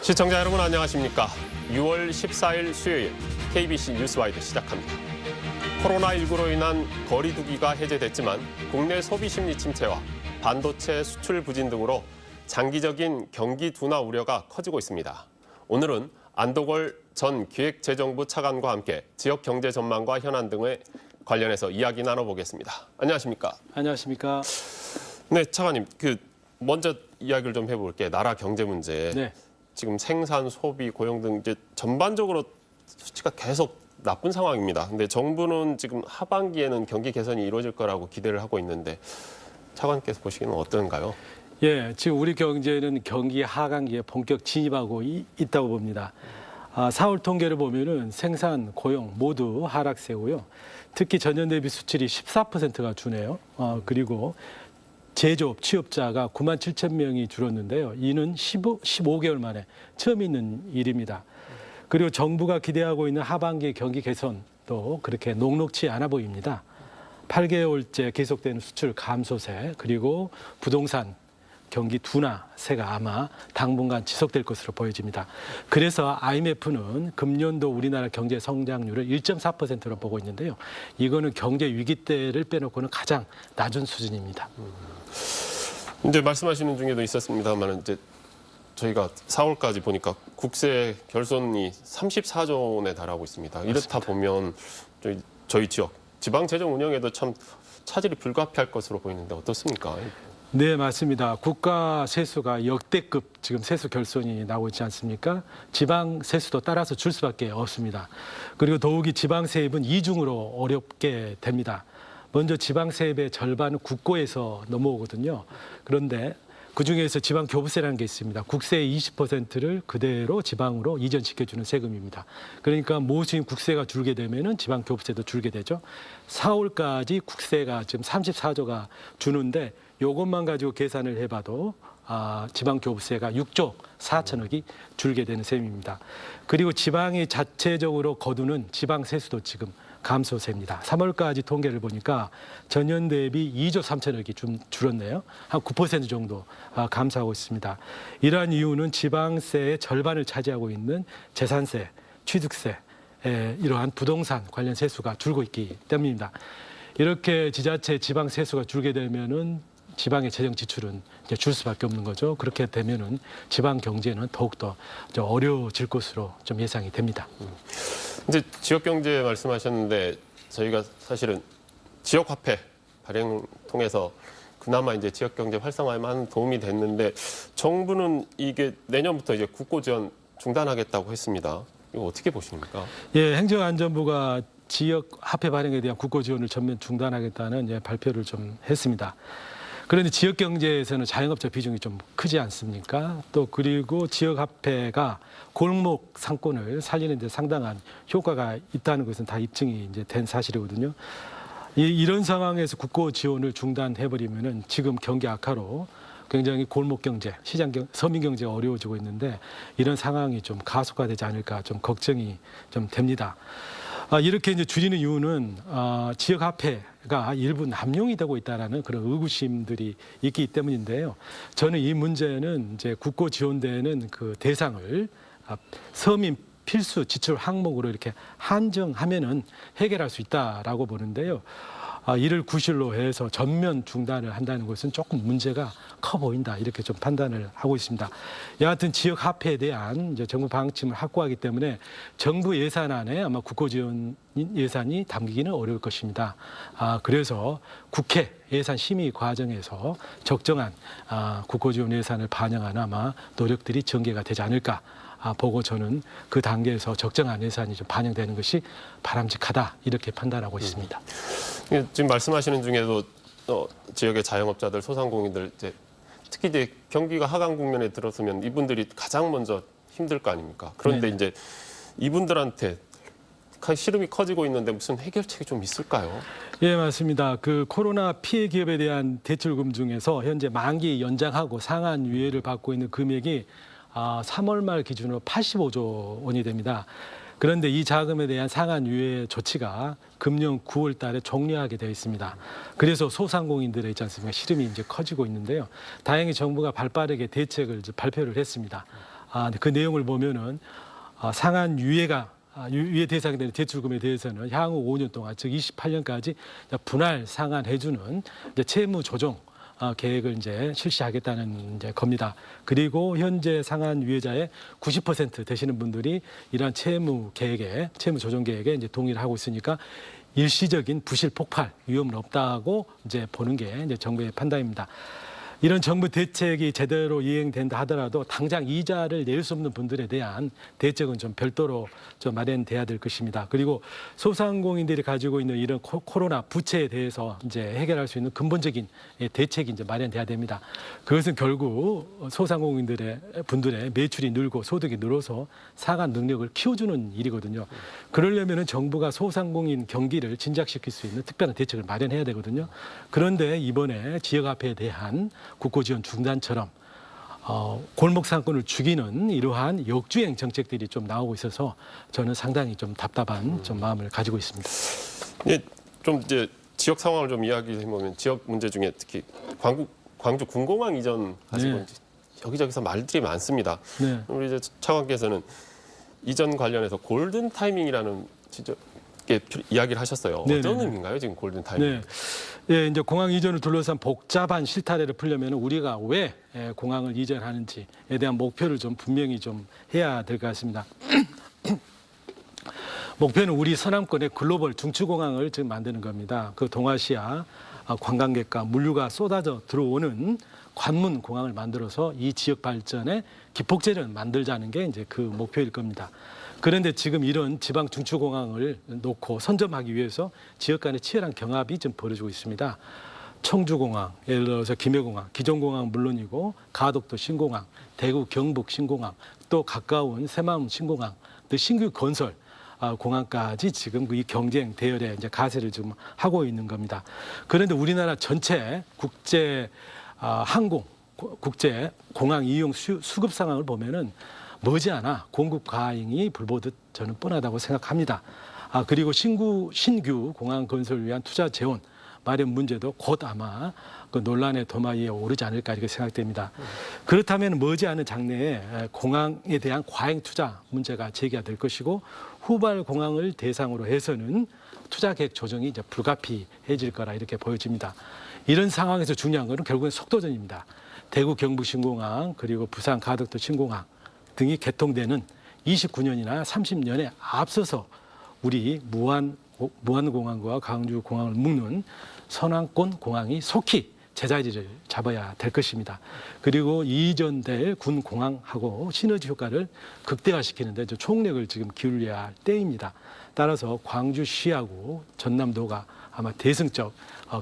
시청자 여러분 안녕하십니까? 6월 14일 수요일 KBC 뉴스와이드 시작합니다. 코로나19로 인한 거리 두기가 해제됐지만 국내 소비 심리 침체와 반도체 수출 부진 등으로 장기적인 경기 둔화 우려가 커지고 있습니다. 오늘은 안도걸 전 기획재정부 차관과 함께 지역 경제 전망과 현안 등에 관련해서 이야기 나눠보겠습니다. 안녕하십니까? 안녕하십니까? 네, 차관님, 먼저 이야기를 좀 해볼게요. 나라 경제 문제. 네. 지금 생산, 소비, 고용 등 이제 전반적으로 수치가 계속 나쁜 상황입니다. 근데 정부는 지금 하반기에는 경기 개선이 이루어질 거라고 기대를 하고 있는데 차관께서 보시기에는 어떤가요? 예, 지금 우리 경제는 경기 하강기에 본격 진입하고 있다고 봅니다. 4월 통계를 보면은 생산, 고용 모두 하락세고요. 특히 전년 대비 수출이 14%가 주네요. 그리고 제조업, 취업자가 9만 7천 명이 줄었는데요. 이는 15개월 만에 처음 있는 일입니다. 그리고 정부가 기대하고 있는 하반기 경기 개선도 그렇게 녹록치 않아 보입니다. 8개월째 계속되는 수출 감소세, 그리고 부동산 경기 둔화세가 아마 당분간 지속될 것으로 보여집니다. 그래서 IMF는 금년도 우리나라 경제 성장률을 1.4%로 보고 있는데요. 이거는 경제 위기 때를 빼놓고는 가장 낮은 수준입니다. 이제 말씀하시는 중에도 있었습니다만 이제 저희가 4월까지 보니까 국세 결손이 34조 원에 달하고 있습니다. 이렇다 보면 저희 지역 지방 재정 운영에도 참 차질이 불가피할 것으로 보이는데 어떻습니까? 네, 맞습니다. 국가 세수가 역대급 지금 세수 결손이 나오고 있지 않습니까? 지방 세수도 따라서 줄 수밖에 없습니다. 그리고 더욱이 지방 세입은 이중으로 어렵게 됩니다. 먼저 지방 세입의 절반은 국고에서 넘어오거든요. 그런데 그중에서 지방 교부세라는 게 있습니다. 국세의 20%를 그대로 지방으로 이전시켜주는 세금입니다. 그러니까 모수인 국세가 줄게 되면은 지방 교부세도 줄게 되죠. 4월까지 국세가 지금 34조가 주는데 이것만 가지고 계산을 해봐도 지방 교부세가 6조 4천억이 줄게 되는 셈입니다. 그리고 지방이 자체적으로 거두는 지방 세수도 지금 감소세입니다. 3월까지 통계를 보니까 전년 대비 2조 3천억이 좀 줄었네요. 한 9% 정도 감소하고 있습니다. 이러한 이유는 지방세의 절반을 차지하고 있는 재산세, 취득세, 이러한 부동산 관련 세수가 줄고 있기 때문입니다. 이렇게 지자체 지방 세수가 줄게 되면은 지방의 재정 지출은 이제 줄 수밖에 없는 거죠. 그렇게 되면은 지방 경제는 더욱더 좀 어려워질 것으로 좀 예상이 됩니다. 이제 지역 경제 말씀하셨는데 저희가 사실은 지역 화폐 발행 통해서 그나마 이제 지역 경제 활성화에 많은 도움이 됐는데 정부는 이게 내년부터 이제 국고 지원 중단하겠다고 했습니다. 이거 어떻게 보십니까? 예, 행정안전부가 지역 화폐 발행에 대한 국고 지원을 전면 중단하겠다는 발표를 좀 했습니다. 그런데 지역 경제에서는 자영업자 비중이 좀 크지 않습니까? 또 그리고 지역 화폐가 골목 상권을 살리는 데 상당한 효과가 있다는 것은 다 입증이 이제 된 사실이거든요. 이런 상황에서 국고 지원을 중단해버리면은 지금 경기 악화로 굉장히 골목 경제, 서민 경제가 어려워지고 있는데 이런 상황이 좀 가속화되지 않을까 좀 걱정이 좀 됩니다. 이렇게 이제 줄이는 이유는 지역 화폐가 일부 남용이 되고 있다라는 그런 의구심들이 있기 때문인데요. 저는 이 문제는 이제 국고 지원되는 그 대상을 서민 필수 지출 항목으로 이렇게 한정하면은 해결할 수 있다라고 보는데요. 이를 구실로 해서 전면 중단을 한다는 것은 조금 문제가 커 보인다 이렇게 좀 판단을 하고 있습니다. 여하튼 지역 화폐에 대한 이제 정부 방침을 확고하기 때문에 정부 예산안에 아마 국고 지원 예산이 담기기는 어려울 것입니다. 그래서 국회 예산 심의 과정에서 적정한 국고 지원 예산을 반영하는 아마 노력들이 전개가 되지 않을까. 보고 저는 그 단계에서 적정한 예산이 좀 반영되는 것이 바람직하다 이렇게 판단하고 있습니다. 지금 말씀하시는 중에도 지역의 자영업자들, 소상공인들 특히 이제 경기가 하강 국면에 들어서면 이분들이 가장 먼저 힘들 거 아닙니까? 그런데 네네. 이제 이분들한테 시름이 커지고 있는데 무슨 해결책이 좀 있을까요? 예, 맞습니다. 그 코로나 피해 기업에 대한 대출금 중에서 현재 만기 연장하고 상한 유예를 받고 있는 금액이 3월 말 기준으로 85조 원이 됩니다. 그런데 이 자금에 대한 상한 유예 조치가 금년 9월 달에 종료하게 되어 있습니다. 그래서 소상공인들의 있지 않습니까? 시름이 이제 커지고 있는데요. 다행히 정부가 발빠르게 대책을 발표를 했습니다. 그 내용을 보면은 상한 유예 대상이 되는 대출금에 대해서는 향후 5년 동안, 즉 28년까지 분할 상환해주는 이제 채무 조정 계획을 이제 실시하겠다는 이제 겁니다. 그리고 현재 상한 유예자의 90% 되시는 분들이 이러한 채무 조정 계획에 이제 동의를 하고 있으니까 일시적인 부실 폭발 위험은 없다고 이제 보는 게 이제 정부의 판단입니다. 이런 정부 대책이 제대로 이행된다 하더라도 당장 이자를 낼 수 없는 분들에 대한 대책은 좀 별도로 좀 마련돼야 될 것입니다. 그리고 소상공인들이 가지고 있는 이런 코로나 부채에 대해서 이제 해결할 수 있는 근본적인 대책이 이제 마련돼야 됩니다. 그것은 결국 분들의 매출이 늘고 소득이 늘어서 상환 능력을 키워주는 일이거든요. 그러려면은 정부가 소상공인 경기를 진작시킬 수 있는 특별한 대책을 마련해야 되거든요. 그런데 이번에 지역화폐에 대한 국고 지원 중단처럼 골목 상권을 죽이는 이러한 역주행 정책들이 좀 나오고 있어서 저는 상당히 좀 답답한 좀 마음을 가지고 있습니다. 예, 좀 이제 지역 상황을 좀 이야기해 보면 지역 문제 중에 특히 광주 군공항 이전 가지고 네. 여기저기서 말들이 많습니다. 네. 우리 이제 차관께서는 이전 관련해서 골든 타이밍이라는 이야기를 하셨어요. 네네네. 어떤 의미인가요, 지금 골든 타이밍? 네. 예, 이제 공항 이전을 둘러싼 복잡한 실타래를 풀려면 우리가 왜 공항을 이전하는지에 대한 목표를 좀 분명히 좀 해야 될 것 같습니다. 목표는 우리 서남권의 글로벌 중추공항을 지금 만드는 겁니다. 그 동아시아 관광객과 물류가 쏟아져 들어오는 관문 공항을 만들어서 이 지역 발전에 기폭제를 만들자는 게 이제 그 목표일 겁니다. 그런데 지금 이런 지방 중추공항을 놓고 선점하기 위해서 지역 간의 치열한 경합이 좀 벌어지고 있습니다. 청주공항, 예를 들어서 김해공항, 기존공항 물론이고 가덕도 신공항, 대구 경북 신공항, 또 가까운 새마을 신공항, 또 신규 건설 공항까지 지금 이 경쟁 대열에 이제 가세를 지금 하고 있는 겁니다. 그런데 우리나라 전체 국제 항공, 국제 공항 이용 수급 상황을 보면은 머지않아 공급 과잉이 불보듯 저는 뻔하다고 생각합니다. 그리고 신규 공항 건설을 위한 투자 재원 마련 문제도 곧 아마 그 논란의 도마 위에 오르지 않을까 이렇게 생각됩니다. 그렇다면 머지않은 장래에 공항에 대한 과잉 투자 문제가 제기가 될 것이고 후발 공항을 대상으로 해서는 투자 계획 조정이 이제 불가피해질 거라 이렇게 보여집니다. 이런 상황에서 중요한 것은 결국은 속도전입니다. 대구 경북 신공항 그리고 부산 가덕도 신공항 등이 개통되는 29년이나 30년에 앞서서 우리 무안공항과 광주공항을 묶는 서남권 공항이 속히 제자리를 잡아야 될 것입니다. 그리고 이전될 군공항하고 시너지 효과를 극대화시키는데 총력을 지금 기울여야 할 때입니다. 따라서 광주시하고 전남도가 아마 대승적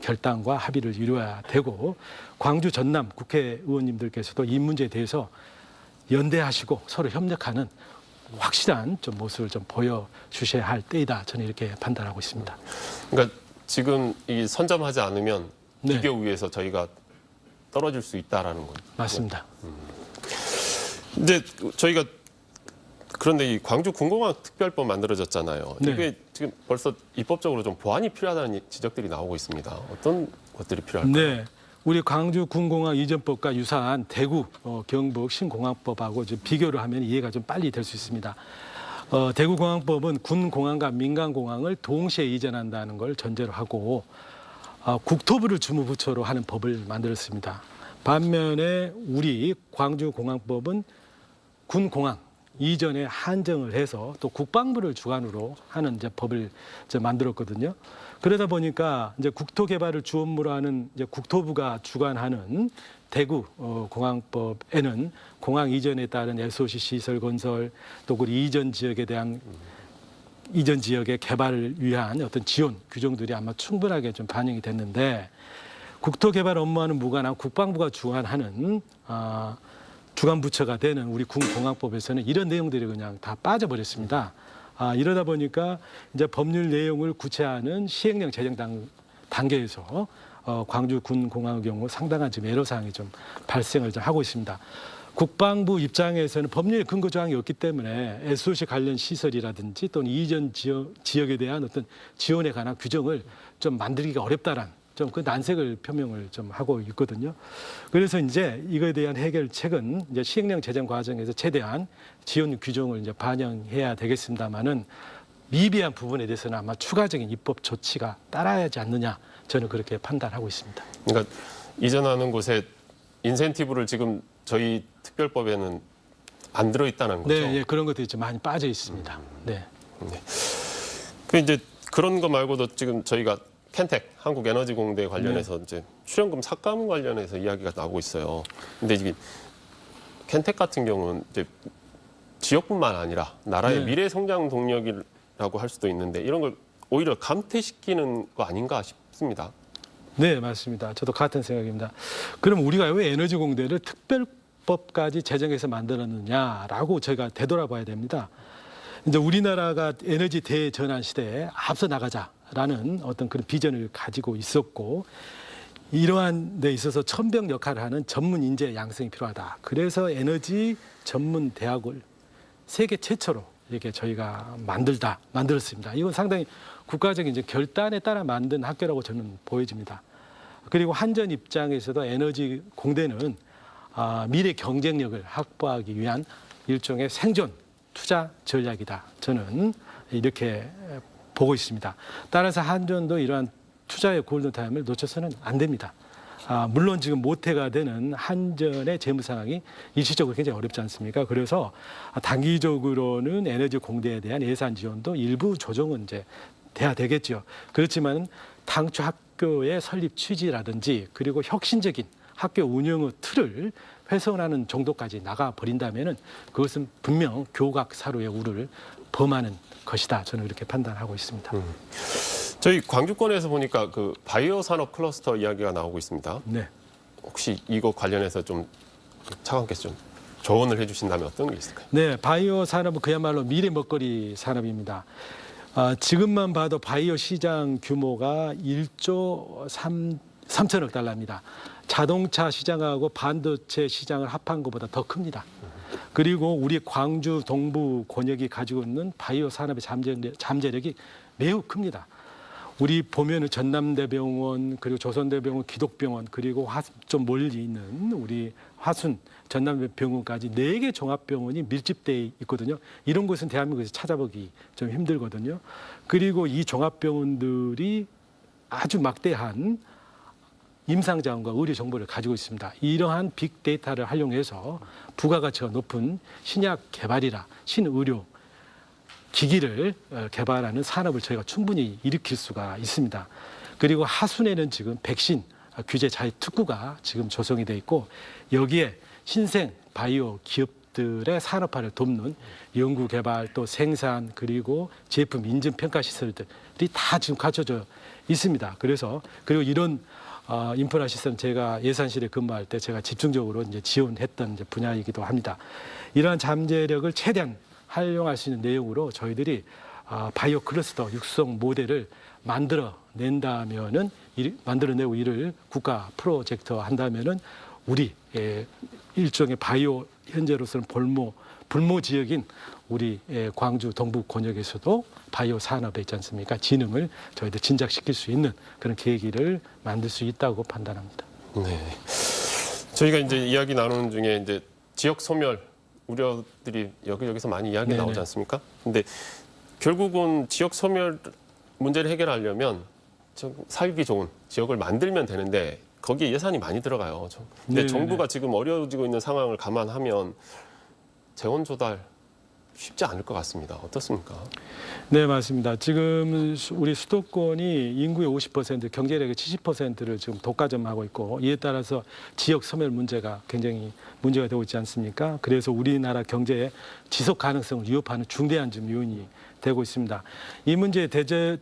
결단과 합의를 이루어야 되고 광주 전남 국회의원님들께서도 이 문제에 대해서 연대하시고 서로 협력하는 확실한 좀 모습을 좀 보여주셔야 할 때이다. 저는 이렇게 판단하고 있습니다. 그러니까 지금 이 선점하지 않으면 네. 비교 우위에서 저희가 떨어질 수 있다라는 거죠. 맞습니다. 이제 저희가 그런데 이 광주 군공항 특별법 만들어졌잖아요. 네. 이게 지금 벌써 입법적으로 좀 보완이 필요하다는 지적들이 나오고 있습니다. 어떤 것들이 필요할까요? 네. 우리 광주 군공항 이전법과 유사한 대구 경북 신공항법하고 좀 비교를 하면 이해가 좀 빨리 될 수 있습니다. 대구 공항법은 군 공항과 민간 공항을 동시에 이전한다는 걸 전제로 하고 국토부를 주무부처로 하는 법을 만들었습니다. 반면에 우리 광주 공항법은 군 공항 이전에 한정을 해서 또 국방부를 주관으로 하는 이제 법을 이제 만들었거든요. 그러다 보니까 이제 국토 개발을 주 업무로 하는 이제 국토부가 주관하는 대구 공항법에는 공항 이전에 따른 SOC 시설 건설 또 그 이전 지역에 대한 이전 지역의 개발을 위한 어떤 지원 규정들이 아마 충분하게 좀 반영이 됐는데 국토 개발 업무와는 무관한 국방부가 주관하는 주관 부처가 되는 우리 군공항법에서는 이런 내용들이 그냥 다 빠져버렸습니다. 이러다 보니까 이제 법률 내용을 구체화하는 시행령 제정 단계에서 광주 군공항의 경우 상당한 지금 애로사항이 좀 발생을 좀 하고 있습니다. 국방부 입장에서는 법률 근거 조항이 없기 때문에 SOC 관련 시설이라든지 또는 이전 지역에 대한 어떤 지원에 관한 규정을 좀 만들기가 어렵다란 좀 그 난색을 표명을 좀 하고 있거든요. 그래서 이제 이거에 대한 해결책은 이제 시행령 제정 과정에서 최대한 지원 규정을 이제 반영해야 되겠습니다만은 미비한 부분에 대해서는 아마 추가적인 입법 조치가 따라야 하지 않느냐 저는 그렇게 판단하고 있습니다. 그러니까 이전하는 곳에 인센티브를 지금 저희 특별법에는 안 들어 있다는 거죠. 네, 예, 그런 것들이 좀 많이 빠져 있습니다. 네. 네. 그 이제 그런 거 말고도 지금 저희가 켄텍 한국에너지공대 관련해서 이제 출연금 삭감 관련해서 이야기가 나오고 있어요. 근데 이게 켄텍 같은 경우는 이제 지역뿐만 아니라 나라의 네. 미래 성장 동력이라고 할 수도 있는데 이런 걸 오히려 감퇴시키는 거 아닌가 싶습니다. 네, 맞습니다. 저도 같은 생각입니다. 그럼 우리가 왜 에너지 공대를 특별법까지 제정해서 만들었느냐라고 저희가 되돌아봐야 됩니다. 이제 우리나라가 에너지 대전환 시대에 앞서 나가자라는 어떤 그런 비전을 가지고 있었고 이러한 데 있어서 천병 역할을 하는 전문 인재 양성이 필요하다. 그래서 에너지 전문 대학을 세계 최초로 이렇게 저희가 만들었습니다. 이건 상당히 국가적인 이제 결단에 따라 만든 학교라고 저는 보여집니다. 그리고 한전 입장에서도 에너지 공대는 미래 경쟁력을 확보하기 위한 일종의 생존 투자 전략이다. 저는 이렇게 보고 있습니다. 따라서 한전도 이러한 투자의 골든타임을 놓쳐서는 안 됩니다. 물론 지금 모태가 되는 한전의 재무 상황이 일시적으로 굉장히 어렵지 않습니까? 그래서 단기적으로는 에너지 공대에 대한 예산 지원도 일부 조정은 이제 돼야 되겠죠. 그렇지만 당초 학교의 설립 취지라든지 그리고 혁신적인 학교 운영의 틀을 훼손하는 정도까지 나가 버린다면은 그것은 분명 교각 사루의 우를 범하는 것이다. 저는 이렇게 판단하고 있습니다. 저희 광주권에서 보니까 그 바이오 산업 클러스터 이야기가 나오고 있습니다. 네. 혹시 이거 관련해서 좀 차관께서 좀 조언을 해주신다면 어떤 게 있을까요? 네, 바이오 산업은 그야말로 미래 먹거리 산업입니다. 지금만 봐도 바이오 시장 규모가 1조 3천억 달러입니다. 자동차 시장하고 반도체 시장을 합한 것보다 더 큽니다. 그리고 우리 광주 동부 권역이 가지고 있는 바이오 산업의 잠재력이 매우 큽니다. 우리 보면은 전남대병원 그리고 조선대병원, 기독병원 그리고 좀 멀리 있는 우리 화순 전남대병원까지 4개 종합병원이 밀집돼 있거든요. 이런 곳은 대한민국에서 찾아보기 좀 힘들거든요. 그리고 이 종합병원들이 아주 막대한 임상자원과 의료 정보를 가지고 있습니다. 이러한 빅데이터를 활용해서 부가가치가 높은 신약 개발이라 신의료 기기를 개발하는 산업을 저희가 충분히 일으킬 수가 있습니다. 그리고 하순에는 지금 백신 규제 자유 특구가 지금 조성이 돼 있고 여기에 신생 바이오 기업들의 산업화를 돕는 연구 개발 또 생산 그리고 제품 인증 평가 시설들이 다 지금 갖춰져 있습니다. 그리고 이런 인프라 시스템 제가 예산실에 근무할 때 제가 집중적으로 이제 지원했던 이제 분야이기도 합니다. 이러한 잠재력을 최대한 활용할 수 있는 내용으로 저희들이 바이오 클러스터 육성 모델을 만들어내고 이를 국가 프로젝트 한다면은 우리 일종의 바이오 현재로서는 불모 지역인 우리 광주 동부 권역에서도 바이오 산업에 있지 않습니까? 진흥을 저희들 진작시킬 수 있는 그런 계기를 만들 수 있다고 판단합니다. 네. 저희가 이제 이야기 나누는 중에 이제 지역 소멸 우려들이 여기저기서 많이 이야기 네네. 나오지 않습니까? 근데 결국은 지역 소멸 문제를 해결하려면 좀 살기 좋은 지역을 만들면 되는데 거기에 예산이 많이 들어가요. 근데 네네네. 정부가 지금 어려워지고 있는 상황을 감안하면 재원 조달 쉽지 않을 것 같습니다. 어떻습니까? 네, 맞습니다. 지금 우리 수도권이 인구의 50%, 경제력의 70%를 지금 독과점하고 있고 이에 따라서 지역 소멸 문제가 굉장히 문제가 되고 있지 않습니까? 그래서 우리나라 경제의 지속 가능성을 위협하는 중대한 좀 요인이 되고 있습니다. 이 문제에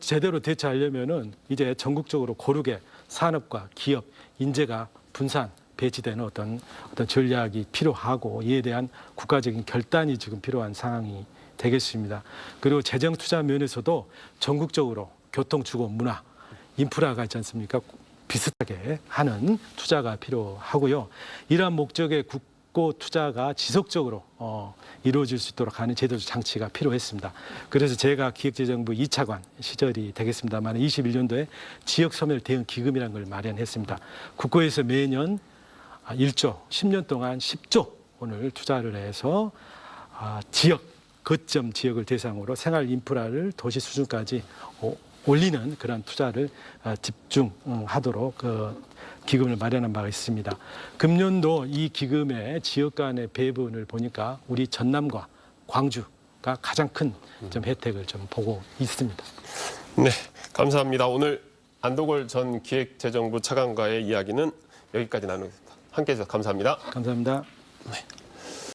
제대로 대처하려면은 이제 전국적으로 고르게 산업과 기업, 인재가 분산 배치되는 어떤 전략이 필요하고 이에 대한 국가적인 결단이 지금 필요한 상황이 되겠습니다. 그리고 재정 투자 면에서도 전국적으로 교통, 주거, 문화, 인프라가 있지 않습니까? 비슷하게 하는 투자가 필요하고요. 이러한 목적의 확고 투자가 지속적으로 이루어질 수 있도록 하는 제도적 장치가 필요했습니다. 그래서 제가 기획재정부 2차관 시절이 되겠습니다만 21년도에 지역소멸 대응 기금이라는 걸 마련했습니다. 국고에서 매년 1조, 10년 동안 10조 원을 투자를 해서 지역, 거점 지역을 대상으로 생활 인프라를 도시 수준까지 올리는 그런 투자를 집중하도록 기금을 마련한 바가 있습니다. 금년도 이 기금의 지역 간의 배분을 보니까 우리 전남과 광주가 가장 큰 좀 혜택을 좀 보고 있습니다. 네, 감사합니다. 오늘 안도걸 전 기획재정부 차관과의 이야기는 여기까지 나누겠습니다. 함께해 주셔서 감사합니다. 감사합니다. 네.